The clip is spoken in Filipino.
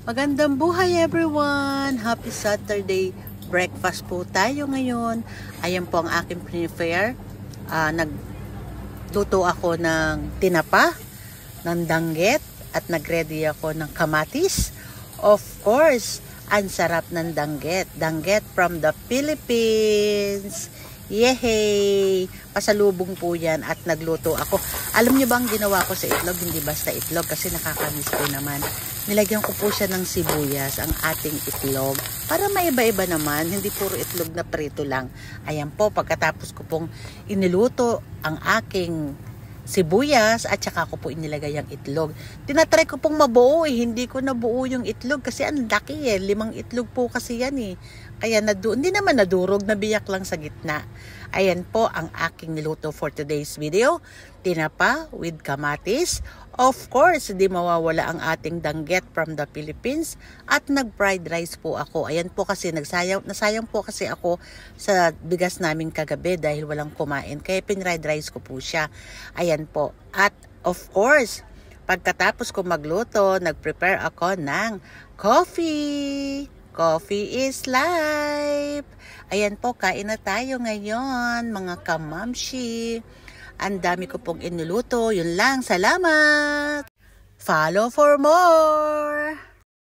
Magandang buhay everyone! Happy Saturday! Breakfast po tayo ngayon. Ayan po ang aking prepare. Nagluto ako ng tinapa, ng danggit, at nagready ako ng kamatis. Of course, ang sarap ng danggit. Danggit from the Philippines. Yehey! Pasalubong po yan at nagluto ako. Alam niyo ba ang ginawa ko sa itlog? Hindi basta itlog kasi nakakamiss ko naman. Nilagyan ko po siya ng sibuyas, ang ating itlog. Para maiba-iba naman, hindi puro itlog na prito lang. Ayan po, pagkatapos ko pong iniluto ang aking sibuyas at saka ko po inilagay ang itlog. Tinatry ko pong mabuo hindi ko nabuo yung itlog kasi ang laki 5 itlog po kasi yan Kaya hindi naman nadurog, nabiyak lang sa gitna. Ayan po ang aking niluto for today's video. Tinapa with kamatis. Of course, di mawawala ang ating danggit from the Philippines. At nag-fried rice po ako. Ayan po kasi nasayang po kasi ako sa bigas namin kagabi dahil walang kumain. Kaya pinried rice ko po siya. Ayan po. At of course, pagkatapos ko magluto, nag-prepare ako ng coffee. Coffee is life. Ayan po, kain na tayo ngayon, mga kamamshi. Ang dami ko pong iniluto. Yun lang, salamat. Follow for more.